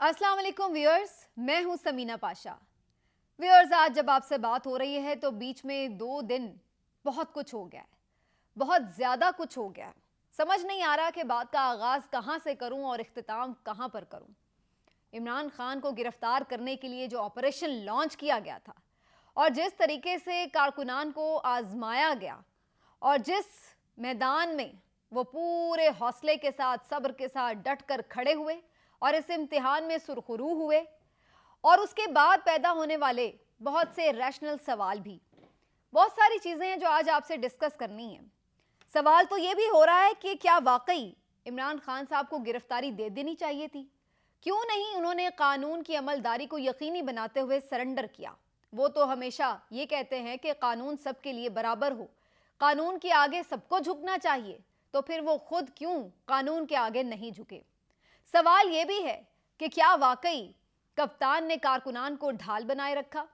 अस्सलाम वालेकुम व्यूअर्स, मैं हूं समीना पाशा। व्यूअर्स, आज जब आपसे बात हो रही है तो बीच में 2 दिन बहुत कुछ हो गया है, बहुत ज़्यादा कुछ हो गया है। समझ नहीं आ रहा कि बात का आगाज़ कहां से करूं और इख्तिताम कहां पर करूं। इमरान खान को गिरफ्तार करने के लिए जो ऑपरेशन लॉन्च किया गया था और जिस तरीके से कारकुनान को आजमाया गया और जिस मैदान में वो पूरे हौसले के साथ, सब्र के साथ डट कर खड़े हुए और इस इम्तिहान में सुरखरू हुए, और उसके बाद पैदा होने वाले बहुत से रैशनल सवाल भी, बहुत सारी चीज़ें हैं जो आज आपसे डिस्कस करनी है। सवाल तो ये भी हो रहा है कि क्या वाकई इमरान खान साहब को गिरफ्तारी दे देनी चाहिए थी? क्यों नहीं उन्होंने कानून की अमलदारी को यकीनी बनाते हुए सरेंडर किया? वो तो हमेशा ये कहते हैं कि कानून सबके लिए बराबर हो, कानून के आगे सबको झुकना चाहिए, तो फिर वो खुद क्यों कानून के आगे नहीं झुके? सवाल ये भी है कि क्या वाकई कप्तान ने कारकुनान को ढाल बनाए रखा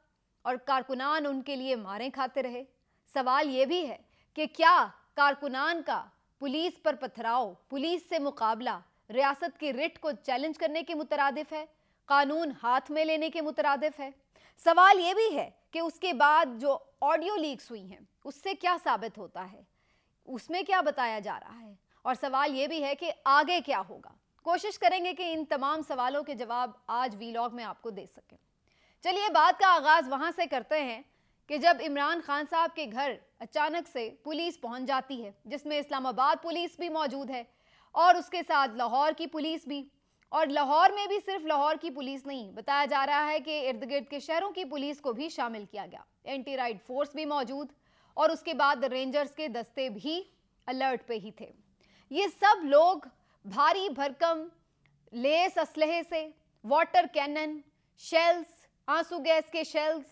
और कारकुनान उनके लिए मारें खाते रहे? सवाल ये भी है कि क्या कारकुनान का पुलिस पर पथराव, पुलिस से मुकाबला रियासत की रिट को चैलेंज करने के मुतरादिफ है, कानून हाथ में लेने के मुतरादिफ है? सवाल ये भी है कि उसके बाद जो ऑडियो लीक्स हुई हैं उससे क्या साबित होता है, उसमें क्या बताया जा रहा है, और सवाल ये भी है कि आगे क्या होगा। कोशिश करेंगे कि इन तमाम सवालों के जवाब आज वीलॉग में आपको दे सकें। चलिए, बात का आगाज़ वहाँ से करते हैं कि जब इमरान खान साहब के घर अचानक से पुलिस पहुँच जाती है, जिसमें इस्लामाबाद पुलिस भी मौजूद है और उसके साथ लाहौर की पुलिस भी, और लाहौर में भी सिर्फ लाहौर की पुलिस नहीं, बताया जा रहा है कि इर्द गिर्द के शहरों की पुलिस को भी शामिल किया गया, एंटी राइड फोर्स भी मौजूद, और उसके बाद रेंजर्स के दस्ते भी अलर्ट पे ही थे। ये सब लोग भारी भरकम लेस असलहे से, वाटर कैनन, शेल्स, आंसू गैस के शेल्स,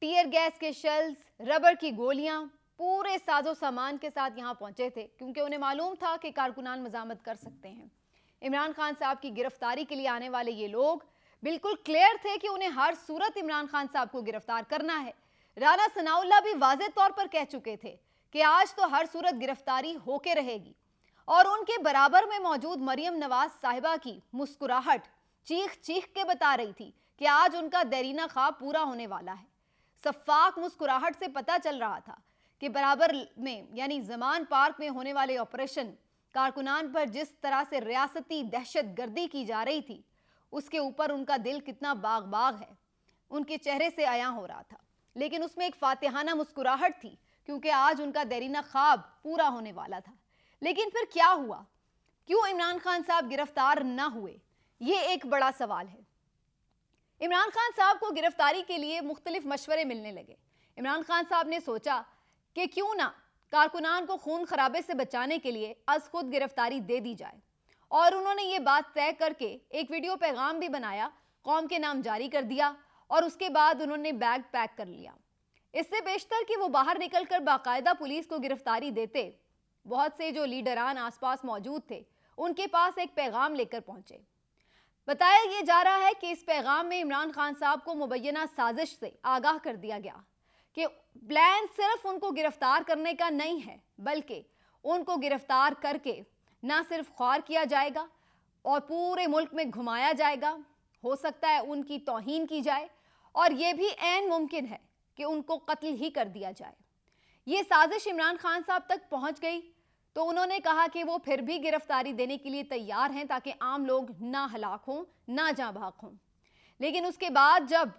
टीयर गैस के शेल्स, रबर की गोलियां, पूरे साजो सामान के साथ यहाँ पहुंचे थे, क्योंकि उन्हें मालूम था कि कारकुनान मजामत कर सकते हैं। इमरान खान साहब की गिरफ्तारी के लिए आने वाले ये लोग बिल्कुल क्लियर थे कि उन्हें हर सूरत इमरान खान साहब को गिरफ्तार करना है। राना सनाउल्लाह भी वाज़ेह तौर पर कह चुके थे कि आज तो हर सूरत गिरफ्तारी होके रहेगी, और उनके बराबर में मौजूद मरियम नवाज साहिबा की मुस्कुराहट चीख चीख के बता रही थी कि आज उनका देरीना ख्वाब पूरा होने वाला है। सफाक मुस्कुराहट से पता चल रहा था कि बराबर में यानी जमान पार्क में होने वाले ऑपरेशन कारकुनान पर जिस तरह से रियासती दहशत गर्दी की जा रही थी, उसके ऊपर उनका दिल कितना बाग बाग है, उनके चेहरे से आया हो रहा था। लेकिन उसमें एक फातिहाना मुस्कुराहट थी, क्योंकि आज उनका देरीना ख्वाब पूरा होने वाला था। लेकिन फिर क्या हुआ? क्यों इमरान खान साहब गिरफ्तार ना हुए? ये एक बड़ा सवाल है। इमरान खान साहब को गिरफ्तारी के लिए मुख्तलिफ मशवरे मिलने लगे। इमरान खान साहब ने सोचा कि क्यों ना कारकुनान को खून खराबे से बचाने के लिए अज खुद गिरफ्तारी दे दी जाए, और उन्होंने ये बात तय करके एक वीडियो पैगाम भी बनाया, कौम के नाम जारी कर दिया, और उसके बाद उन्होंने बैग पैक कर लिया। इससे बेशतर कि वो बाहर निकलकर बाकायदा पुलिस को गिरफ्तारी देते, बहुत से जो लीडरान आसपास मौजूद थे उनके पास एक पैगाम लेकर पहुंचे। बताया ये जा रहा है कि इस पैगाम में इमरान खान साहब को मुबैना साजिश से आगाह कर दिया गया कि प्लान सिर्फ उनको गिरफ्तार करने का नहीं है, बल्कि उनको गिरफ्तार करके ना सिर्फ ख्वार किया जाएगा और पूरे मुल्क में घुमाया जाएगा, हो सकता है उनकी तौहीन की जाए, और यह भी ऐन मुमकिन है कि उनको कत्ल ही कर दिया जाए। ये साजिश इमरान खान साहब तक पहुंच गई तो उन्होंने कहा कि वो फिर भी गिरफ्तारी देने के लिए तैयार हैं, ताकि आम लोग ना हलाक हों, ना जाँ भाग हों। लेकिन उसके बाद जब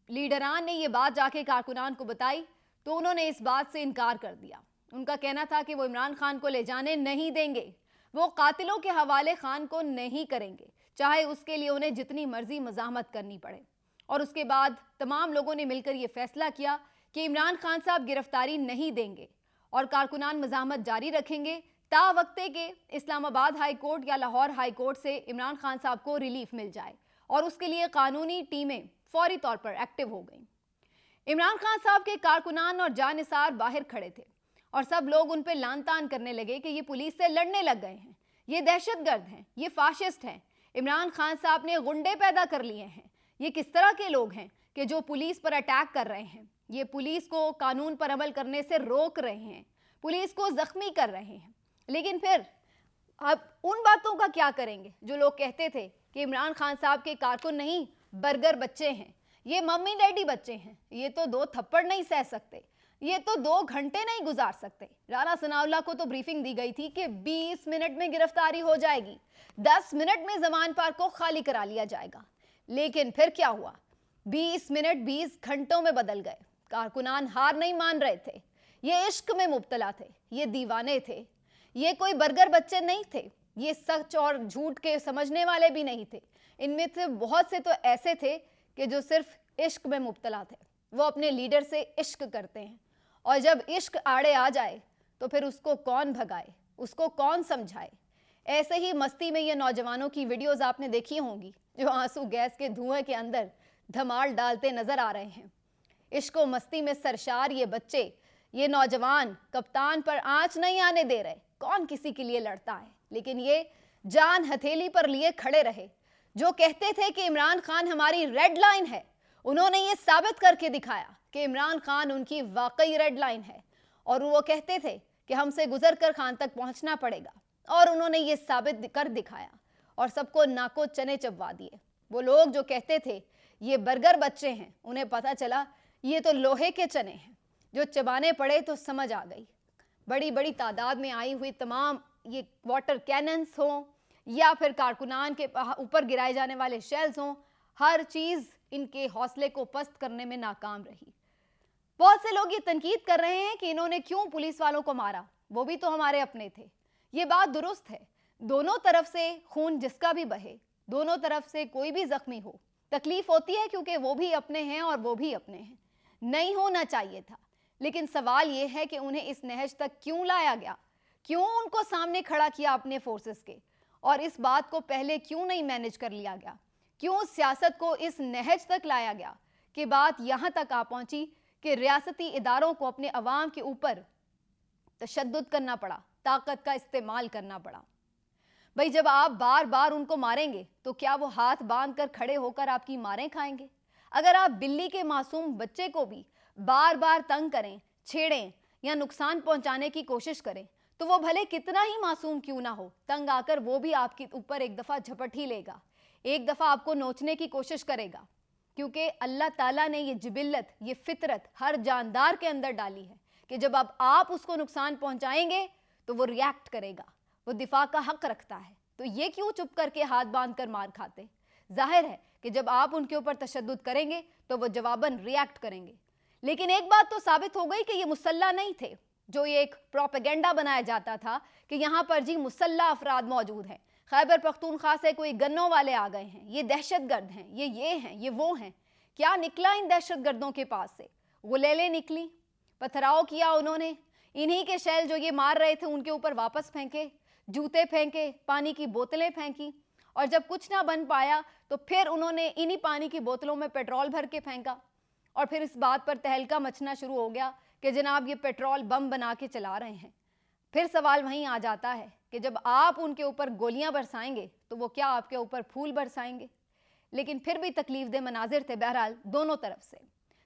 लीडरान ने ये बात जाके कारकुनान को बताई तो उन्होंने इस बात से इनकार कर दिया। उनका कहना था कि वो इमरान खान को ले जाने नहीं देंगे, वो कातिलों के हवाले खान को नहीं करेंगे, चाहे उसके लिए उन्हें जितनी मर्जी मजामत करनी पड़े। और उसके बाद तमाम लोगों ने मिलकर ये फैसला किया कि इमरान खान साहब गिरफ्तारी नहीं देंगे और कारकुनान मजामत जारी रखेंगे ता वक्ते के इस्लामाबाद हाई कोर्ट या लाहौर हाई कोर्ट से इमरान खान साहब को रिलीफ मिल जाए, और उसके लिए कानूनी टीमें फौरी तौर पर एक्टिव हो गईं। इमरान खान साहब के कारकुनान और जानिसार बाहर खड़े थे और सब लोग उन पर लान तान करने लगे कि ये पुलिस से लड़ने लग गए हैं, ये दहशतगर्द हैं, ये फाशिस्ट हैं, इमरान खान साहब ने गुंडे पैदा कर लिए हैं, ये किस तरह के लोग हैं कि जो पुलिस पर अटैक कर रहे हैं, ये पुलिस को कानून पर अमल करने से रोक रहे हैं, पुलिस को जख्मी कर रहे हैं। लेकिन फिर अब उन बातों का क्या करेंगे जो लोग कहते थे कि इमरान खान साहब के कारकुन नहीं, बर्गर बच्चे हैं, ये मम्मी डैडी बच्चे हैं, ये तो 2 थप्पड़ नहीं सह सकते, ये तो 2 घंटे नहीं गुजार सकते। राणा सनाउल्लाह को तो ब्रीफिंग दी गई थी कि 20 मिनट में गिरफ्तारी हो जाएगी, 10 मिनट में जमान पार्क को खाली करा लिया जाएगा। लेकिन फिर क्या हुआ? 20 मिनट 20 घंटों में बदल गए। कारकुनान हार नहीं मान रहे थे, ये इश्क में मुब्तला थे, ये दीवाने थे, ये कोई बर्गर बच्चे नहीं थे, ये सच और झूठ के समझने वाले भी नहीं थे। इनमें से बहुत से तो ऐसे थे कि जो सिर्फ इश्क में मुब्तला थे। वो अपने लीडर से इश्क करते हैं, और जब इश्क आड़े आ जाए तो फिर उसको कौन भगाए, उसको कौन समझाए। ऐसे ही मस्ती में ये नौजवानों की वीडियोस आपने देखी होंगी, जो आंसू गैस के धुएं के अंदर धमाल डालते नजर आ रहे हैं। इश्क व मस्ती में सरशार ये बच्चे, ये नौजवान कप्तान पर आंच नहीं आने दे रहे। कौन किसी के लिए लड़ता है, लेकिन ये जान हथेली पर लिए खड़े रहे। जो कहते थे कि इमरान खान हमारी रेड लाइन है, उन्होंने ये साबित करके दिखाया कि इमरान खान उनकी वाकई रेड लाइन है। और वो कहते थे कि हमसे गुजर कर खान तक पहुंचना पड़ेगा, और उन्होंने ये साबित कर दिखाया और सबको नाको चने चबवा दिए। वो लोग जो कहते थे ये बर्गर बच्चे हैं, उन्हें पता चला ये तो लोहे के चने हैं, जो चबाने पड़े तो समझ आ गई। बड़ी बड़ी तादाद में आई हुई तमाम ये वाटर कैनन्स हों या फिर कारकुनान के ऊपर गिराए जाने वाले शेल्स हों, हर चीज़ इनके हौसले को पस्त करने में नाकाम रही। बहुत से लोग ये तनकीद कर रहे हैं कि इन्होंने क्यों पुलिस वालों को मारा, वो भी तो हमारे अपने थे। ये बात दुरुस्त है, दोनों तरफ से खून जिसका भी बहे, दोनों तरफ से कोई भी जख्मी हो, तकलीफ होती है, क्योंकि वो भी अपने हैं और वो भी अपने हैं। नहीं होना चाहिए था, लेकिन सवाल ये है कि उन्हें इस नहज तक क्यों लाया गया, क्यों उनको सामने खड़ा किया अपने फोर्सेस के, और इस बात को पहले क्यों नहीं मैनेज कर लिया गया, क्यों सियासत को इस नहज तक लाया गया कि बात यहाँ तक आ पहुंची कि रियासती इदारों को अपने अवाम के ऊपर तशद्दुद करना पड़ा, ताकत का इस्तेमाल करना पड़ा। भाई जब आप बार बार उनको मारेंगे तो क्या वो हाथ बांध कर खड़े होकर आपकी मारें खाएंगे? अगर आप बिल्ली के मासूम बच्चे को भी बार बार तंग करें, छेड़ें या नुकसान पहुंचाने की कोशिश करें, तो वो भले कितना ही मासूम क्यों ना हो, तंग आकर वो भी आपके ऊपर एक दफ़ा झपट ही लेगा, एक दफ़ा आपको नोचने की कोशिश करेगा। क्योंकि अल्लाह ताला ने ये जिबिल्लत, ये फितरत हर जानदार के अंदर डाली है कि जब अब आप उसको नुकसान पहुंचाएंगे तो वो रिएक्ट करेगा, वो दिफा का हक रखता है। तो ये क्यों चुप करके हाथ बांध कर मार खाते? जाहिर है कि जब आप उनके ऊपर तशद्दुद करेंगे तो वो जवाबन रिएक्ट करेंगे। लेकिन एक बात तो साबित हो गई कि ये मुसल्ला नहीं थे, जो ये एक प्रोपेगेंडा बनाया जाता था कि यहाँ पर जी मुसल्ला अफराद मौजूद हैं, खैबर पख्तूनख्वा से कोई गन्नों वाले आ गए हैं, ये दहशतगर्द हैं, ये हैं, ये वो हैं। क्या निकला इन दहशतगर्दों के पास से? गुलेलें निकली, पथराव किया उन्होंने, इन्हीं के शैल जो ये मार रहे थे उनके ऊपर वापस फेंके, जूते फेंके, पानी की बोतलें फेंकी, और जब कुछ ना बन पाया तो फिर उन्होंने इन्हीं पानी की बोतलों में पेट्रोल भर के फेंका। और फिर इस बात पर तहलका मचना शुरू हो गया कि जनाब ये पेट्रोल बम बना के चला रहे हैं। फिर सवाल वहीं आ जाता है कि जब आप उनके ऊपर गोलियां बरसाएंगे तो वो क्या आपके ऊपर फूल बरसाएंगे? लेकिन फिर भी तकलीफ दे मनाजिर थे बहरहाल दोनों तरफ से।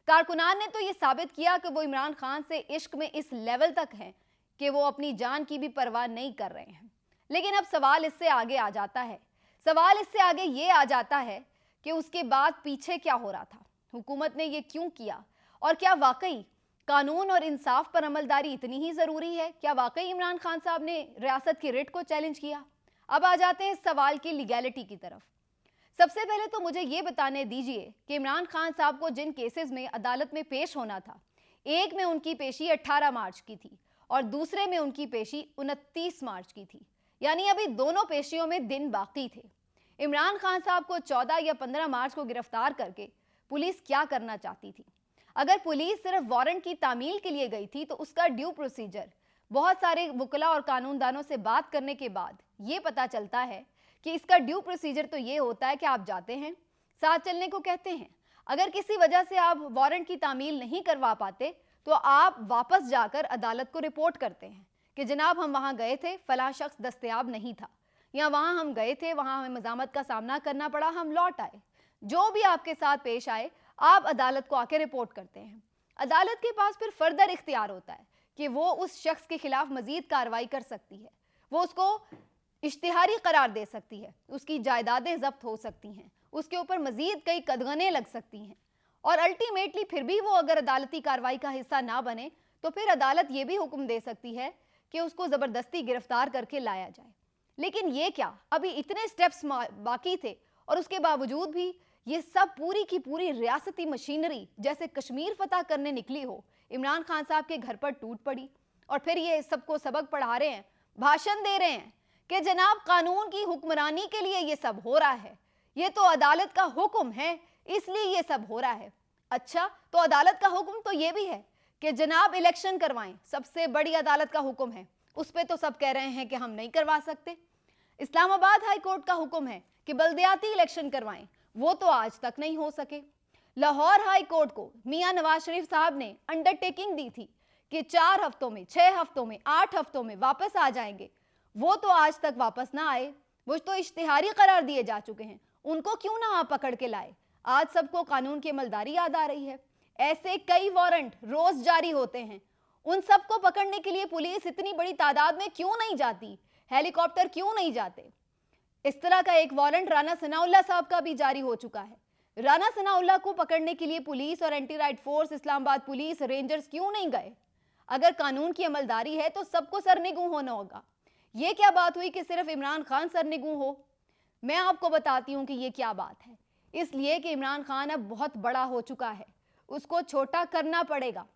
कारकुनान ने तो ये साबित किया कि वो इमरान खान से इश्क में इस लेवल तक हैं कि वो अपनी जान की भी परवाह नहीं कर रहे हैं। लेकिन अब सवाल इससे आगे आ जाता है, सवाल इससे आगे ये आ जाता है कि उसके बाद पीछे क्या हो रहा था, हुकूमत ने ये क्यों किया, और क्या वाकई कानून और इंसाफ पर अमलदारी इतनी ही ज़रूरी है? क्या वाकई इमरान खान साहब ने रियासत की रिट को चैलेंज किया? अब आ जाते हैं इस सवाल की लीगैलिटी की तरफ। सबसे पहले तो मुझे ये बताने दीजिए कि इमरान खान साहब को जिन केसेस में अदालत में पेश होना था, एक में उनकी पेशी 18 मार्च की थी और दूसरे में उनकी पेशी 29 मार्च की थी, यानी अभी दोनों पेशियों में दिन बाकी थे। इमरान खान साहब को 14 या 15 मार्च को गिरफ्तार करके पुलिस क्या करना चाहती थी? अगर पुलिस सिर्फ वारंट की तामील के लिए गई थी तो उसका ड्यू प्रोसीजर, बहुत सारे वकला और कानूनदानों से बात करने के बाद ये पता चलता है कि इसका ड्यू प्रोसीजर तो ये होता है कि आप जाते हैं, साथ चलने को कहते हैं, अगर किसी वजह से आप वारंट की तामील नहीं करवा पाते तो आप वापस जाकर अदालत को रिपोर्ट करते हैं कि जनाब हम वहाँ गए थे, फलां शख्स दस्तयाब नहीं था, या वहाँ हम गए थे, वहाँ हमें मज़ामत का सामना करना पड़ा, हम लौट आए। जो भी आपके साथ पेश आए आप अदालत को आके रिपोर्ट करते हैं। अदालत के पास फिर फर्दर इख्तियार होता है कि वो उस शख्स के खिलाफ मजीद कार्रवाई कर सकती है, वो उसको इश्तिहारी करार दे सकती है, उसकी जायदादें जब्त हो सकती हैं, उसके ऊपर मजीद कई कदगनें लग सकती हैं, और अल्टीमेटली फिर भी वो अगर अदालती कार्रवाई का हिस्सा ना बने तो फिर अदालत ये भी हुक्म दे सकती है कि उसको ज़बरदस्ती गिरफ्तार करके लाया जाए। लेकिन ये क्या, अभी इतने स्टेप्स बाकी थे और उसके बावजूद भी ये सब पूरी की पूरी रियासती मशीनरी जैसे कश्मीर फतह करने निकली हो, इमरान खान साहब के घर पर टूट पड़ी और फिर ये सबको सबक पढ़ा रहे हैं, भाषण दे रहे हैं कि जनाब कानून की हुक्मरानी के लिए ये सब हो रहा है, ये तो अदालत का हुक्म है इसलिए ये सब हो रहा है। अच्छा, तो अदालत का हुक्म तो ये भी है कि जनाब इलेक्शन करवाएं, सबसे बड़ी अदालत का हुक्म है, उस पे तो सब कह रहे हैं कि हम नहीं करवा सकते। इस्लामाबाद हाई कोर्ट का हुक्म है कि बल्दियाती इलेक्शन करवाएं, वो तो आज तक नहीं हो सके। लाहौर हाई कोर्ट को मियां नवाज शरीफ साहब ने अंडरटेकिंग दी थी कि 4 हफ्तों में, 6 हफ्तों में, 8 हफ्तों में वापस आ जाएंगे, वो तो आज तक वापस ना आए, वो तो इश्तिहारी करार दिए जा चुके हैं, उनको क्यों ना आप पकड़ के लाए। आज सबको कानून की अमलदारी याद आ रही है। ऐसे कई वारंट रोज जारी होते हैं, उन सबको पकड़ने के लिए पुलिस इतनी बड़ी तादाद में क्यों नहीं जाती, हेलीकॉप्टर क्यों नहीं जाते। इस तरह का एक वारंट राना सनाउल्लाह साहब का भी जारी हो चुका है। राना सनाउल्लाह को पकड़ने के लिए पुलिस और anti right force, Islamabad police, rangers क्यों नहीं गए। अगर कानून की अमलदारी है तो सबको सरनिगू होना होगा। ये क्या बात हुई कि सिर्फ इमरान खान सरनिगू हो। मैं आपको बताती हूँ कि ये क्या बात है। इसलिए कि इमरान खान अब बहुत बड़ा हो चुका है, उसको छोटा करना पड़ेगा,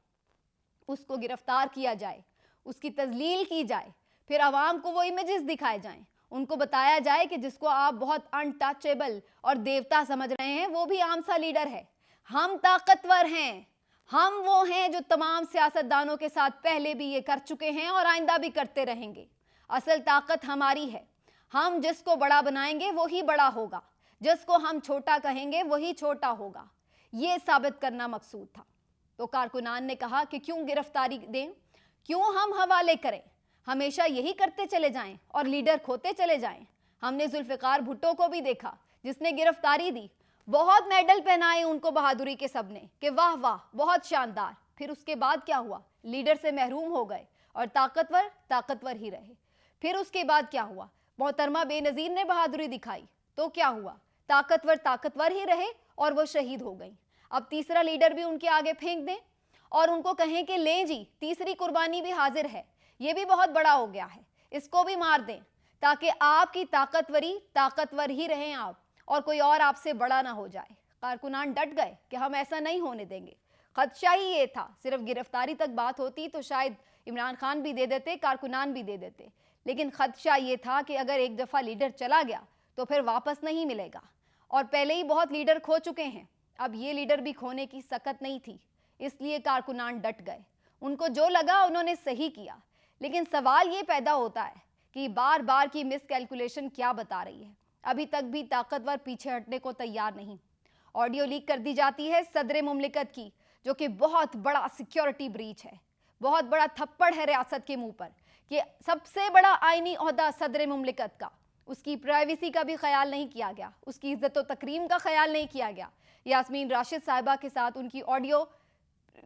उसको गिरफ्तार किया जाए, उसकी तजलील की जाए, फिर आवाम को वो इमेजेस दिखाए जाएं, उनको बताया जाए कि जिसको आप बहुत अनटचेबल और देवता समझ रहे हैं वो भी आम सा लीडर है। हम ताकतवर हैं, हम वो हैं जो तमाम सियासतदानों के साथ पहले भी ये कर चुके हैं और आइंदा भी करते रहेंगे। असल ताकत हमारी है, हम जिसको बड़ा बनाएंगे वही बड़ा होगा, जिसको हम छोटा कहेंगे वही छोटा होगा। ये साबित करना मकसूद था। तो कारकुनान ने कहा कि क्यों गिरफ्तारी दें, क्यों हम हवाले करें, हमेशा यही करते चले जाएं और लीडर खोते चले जाएं। हमने जुल्फिकार भुट्टो को भी देखा जिसने गिरफ्तारी दी, बहुत मेडल पहनाए उनको बहादुरी के सबने कि वाह वाह बहुत शानदार। फिर उसके बाद क्या हुआ, लीडर से महरूम हो गए और ताकतवर ताकतवर ही रहे। फिर उसके बाद क्या हुआ, मोहतरमा बेनज़ीर ने बहादुरी दिखाई तो क्या हुआ, ताकतवर ताकतवर ही रहे और वो शहीद हो गई। अब तीसरा लीडर भी उनके आगे फेंक दें और उनको कहें कि लें जी तीसरी कुर्बानी भी हाजिर है, ये भी बहुत बड़ा हो गया है, इसको भी मार दें ताकि आपकी ताकतवरी ताकतवर ही रहें आप और कोई और आपसे बड़ा ना हो जाए। कारकुनान डट गए कि हम ऐसा नहीं होने देंगे। खदशा ही ये था, सिर्फ गिरफ्तारी तक बात होती तो शायद इमरान खान भी दे देते, कारकुनान भी दे देते, लेकिन खदशा ये था कि अगर एक दफ़ा लीडर चला गया तो फिर वापस नहीं मिलेगा और पहले ही बहुत लीडर खो चुके हैं, अब ये लीडर भी खोने की सकत नहीं थी। इसलिए कारकुनान डट गए, उनको जो लगा उन्होंने सही किया। लेकिन सवाल ये पैदा होता है कि बार बार की मिस कैलकुलेशन क्या बता रही है। अभी तक भी ताकतवर पीछे हटने को तैयार नहीं। ऑडियो लीक कर दी जाती है सदर मुमलिकत की, जो कि बहुत बड़ा सिक्योरिटी ब्रीच है, बहुत बड़ा थप्पड़ है रियासत के मुंह पर कि सबसे बड़ा आईनी ओहदा सदर मुमलिकत का, उसकी प्राइवेसी का भी ख्याल नहीं किया गया, उसकी इज्जत व तकरीम का ख्याल नहीं किया गया। यास्मीन राशिद साहिबा के साथ उनकी ऑडियो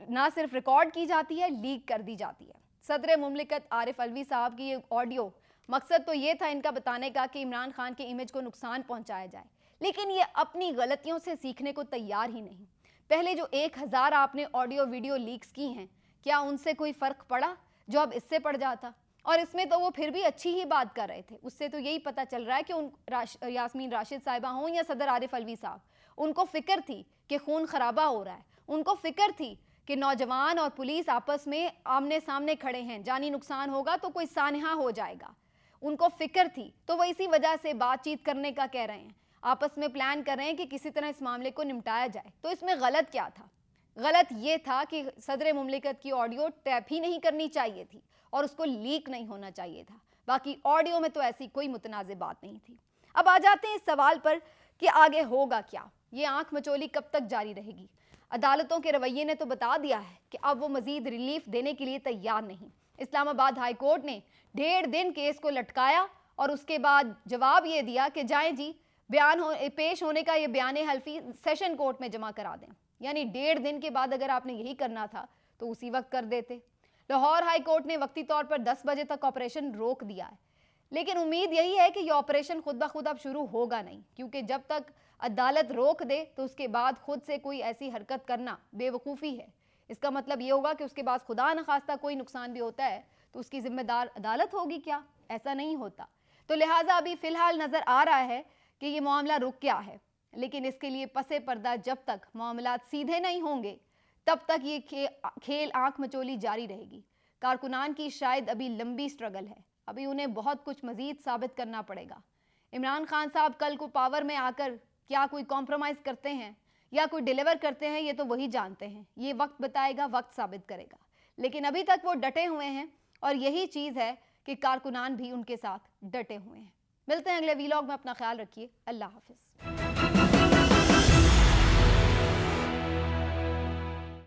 ना सिर्फ रिकॉर्ड की जाती है, लीक कर दी जाती है। सदर मुमलिकत आरिफ अलवी साहब की ये ऑडियो, मकसद तो ये था इनका बताने का कि इमरान खान के इमेज को नुकसान पहुंचाया जाए, लेकिन ये अपनी गलतियों से सीखने को तैयार ही नहीं। पहले जो 1000 आपने ऑडियो वीडियो लीक्स की हैं, क्या उनसे कोई फ़र्क पड़ा जो अब इससे पड़ जाता। और इसमें तो वो फिर भी अच्छी ही बात कर रहे थे, उससे तो यही पता चल रहा है कि यास्मीन राशिद साहिबा हों या सदर आरिफ अलवी साहब, उनको फिक्र थी कि खून खराबा हो रहा है, उनको फिक्र थी कि नौजवान और पुलिस आपस में आमने सामने खड़े हैं, जानी नुकसान होगा तो कोई सानहा हो जाएगा, उनको फिक्र थी। तो वो इसी वजह से बातचीत करने का कह रहे हैं, आपस में प्लान कर रहे हैं कि किसी तरह इस मामले को निपटाया जाए। तो इसमें गलत क्या था, गलत ये था कि सदर मुमलिकत की ऑडियो टैप ही नहीं करनी चाहिए थी और उसको लीक नहीं होना चाहिए था। बाकी ऑडियो में तो ऐसी कोई मुतनाज़ बात नहीं थी। अब आ जाते हैं इस सवाल पर कि आगे होगा क्या, ये आंख मचोली कब तक जारी रहेगी। अदालतों के रवैये ने तो बता दिया है कि अब वो मजीद रिलीफ देने के लिए तैयार नहीं। इस्लामाबाद हाई कोर्ट ने 1.5 दिन केस को लटकाया और उसके बाद जवाब ये दिया कि जाएं जी, पेश होने का ये बयान हल्फी सेशन कोर्ट में जमा करा दें। यानी 1.5 दिन के बाद अगर आपने यही करना था तो उसी वक्त कर देते। लाहौर हाई कोर्ट ने वक्ती तौर पर 10 बजे तक ऑपरेशन रोक दिया है, लेकिन उम्मीद यही है कि ये ऑपरेशन खुद ब खुद अब शुरू होगा नहीं, क्योंकि जब तक अदालत रोक दे तो उसके बाद खुद से कोई ऐसी हरकत करना बेवकूफ़ी है। इसका मतलब ये होगा कि उसके बाद खुदा न खास्ता कोई नुकसान भी होता है तो उसकी जिम्मेदार अदालत होगी क्या? ऐसा नहीं होता। तो लिहाजा अभी फ़िलहाल नज़र आ रहा है कि ये मामला रुक गया है, लेकिन इसके लिए पसे पर्दा जब तक मामलात सीधे नहीं होंगे तब तक ये खेल आंख मचोली जारी रहेगी। कारकुनान की शायद अभी लंबी स्ट्रगल है, अभी उन्हें बहुत कुछ मजीद साबित करना पड़ेगा। इमरान खान साहब कल को पावर में आकर क्या कोई कॉम्प्रोमाइज़ करते हैं या कोई डिलीवर करते हैं, ये तो वही जानते हैं। ये वक्त बताएगा, वक्त साबित करेगा। लेकिन अभी तक वो डटे हुए हैं और यही चीज़ है कि कारकुनान भी उनके साथ डटे हुए हैं। मिलते हैं अगले वीलॉग में, अपना ख्याल रखिए। अल्लाह हाफिज़।